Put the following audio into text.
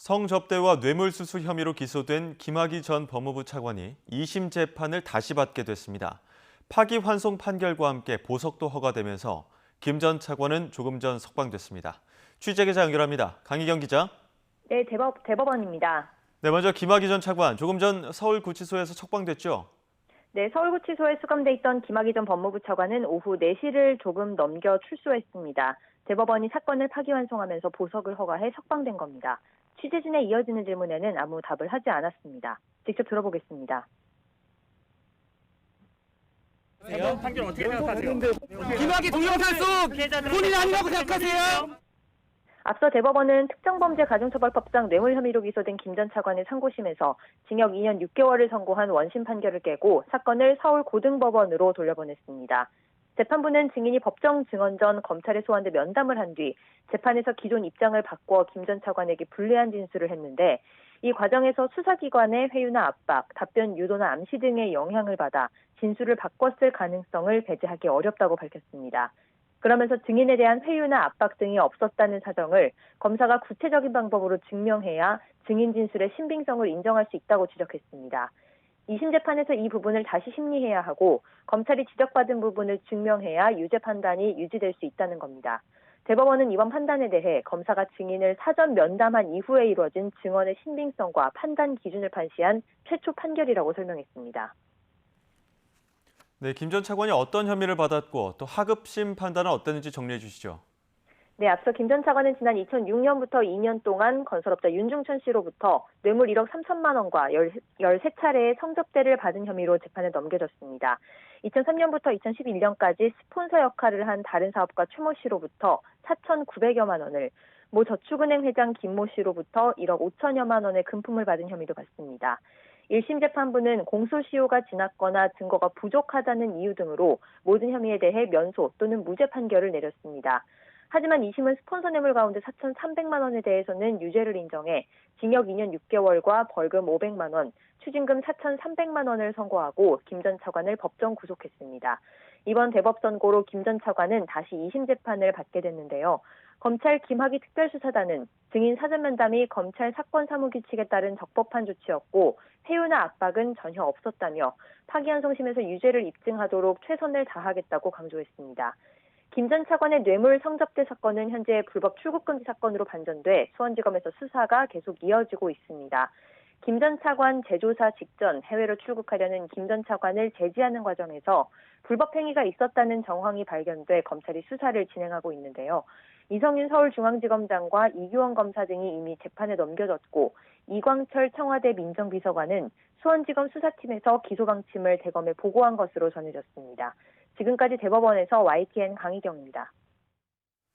성접대와 뇌물수수 혐의로 기소된 김학의 전 법무부 차관이 2심 재판을 다시 받게 됐습니다. 파기환송 판결과 함께 보석도 허가되면서 김 전 차관은 조금 전 석방됐습니다. 취재기자 연결합니다. 강희경 기자. 네, 대법원입니다. 네, 먼저 김학의 전 차관, 조금 전 서울구치소에서 석방됐죠? 네, 서울구치소에 수감돼 있던 김학의 전 법무부 차관은 오후 4시를 조금 넘겨 출소했습니다. 대법원이 사건을 파기환송하면서 보석을 허가해 석방된 겁니다. 취재진에 이어지는 질문에는 아무 답을 하지 않았습니다. 직접 들어보겠습니다. 이번 판결 어떻게 생각하세요? 김학의 동영상 속 본인 아니라고 생각하세요? 앞서 대법원은 특정범죄가중처벌법상 뇌물 혐의로 기소된 김 전 차관의 상고심에서 징역 2년 6개월을 선고한 원심 판결을 깨고 사건을 서울고등법원으로 돌려보냈습니다. 재판부는 증인이 법정 증언 전 검찰에 소환돼 면담을 한 뒤 재판에서 기존 입장을 바꿔 김 전 차관에게 불리한 진술을 했는데 이 과정에서 수사기관의 회유나 압박, 답변 유도나 암시 등의 영향을 받아 진술을 바꿨을 가능성을 배제하기 어렵다고 밝혔습니다. 그러면서 증인에 대한 회유나 압박 등이 없었다는 사정을 검사가 구체적인 방법으로 증명해야 증인 진술의 신빙성을 인정할 수 있다고 지적했습니다. 2심 재판에서 이 부분을 다시 심리해야 하고 검찰이 지적받은 부분을 증명해야 유죄 판단이 유지될 수 있다는 겁니다. 대법원은 이번 판단에 대해 검사가 증인을 사전 면담한 이후에 이루어진 증언의 신빙성과 판단 기준을 판시한 최초 판결이라고 설명했습니다. 네, 김 전 차관이 어떤 혐의를 받았고 또 하급심 판단은 어땠는지 정리해 주시죠. 네, 앞서 김 전 차관은 지난 2006년부터 2년 동안 건설업자 윤중천 씨로부터 뇌물 1억 3천만 원과 13차례의 성접대를 받은 혐의로 재판에 넘겨졌습니다. 2003년부터 2011년까지 스폰서 역할을 한 다른 사업가 최모 씨로부터 4,900여만 원을, 모 저축은행 회장 김모 씨로부터 1억 5천여만 원의 금품을 받은 혐의도 받습니다. 1심 재판부는 공소시효가 지났거나 증거가 부족하다는 이유 등으로 모든 혐의에 대해 면소 또는 무죄 판결을 내렸습니다. 하지만 2심은 스폰서 뇌물 가운데 4,300만 원에 대해서는 유죄를 인정해 징역 2년 6개월과 벌금 500만 원, 추징금 4,300만 원을 선고하고 김 전 차관을 법정 구속했습니다. 이번 대법 선고로 김 전 차관은 다시 2심 재판을 받게 됐는데요. 검찰 김학의 특별수사단은 증인 사전 면담이 검찰 사건 사무 규칙에 따른 적법한 조치였고 회유나 압박은 전혀 없었다며 파기환송심에서 유죄를 입증하도록 최선을 다하겠다고 강조했습니다. 김 전 차관의 뇌물 성접대 사건은 현재 불법 출국금지 사건으로 반전돼 수원지검에서 수사가 계속 이어지고 있습니다. 김 전 차관 재조사 직전 해외로 출국하려는 김 전 차관을 제지하는 과정에서 불법 행위가 있었다는 정황이 발견돼 검찰이 수사를 진행하고 있는데요. 이성윤 서울중앙지검장과 이규원 검사 등이 이미 재판에 넘겨졌고 이광철 청와대 민정비서관은 수원지검 수사팀에서 기소 방침을 대검에 보고한 것으로 전해졌습니다. 지금까지 대법원에서 YTN 강희경입니다.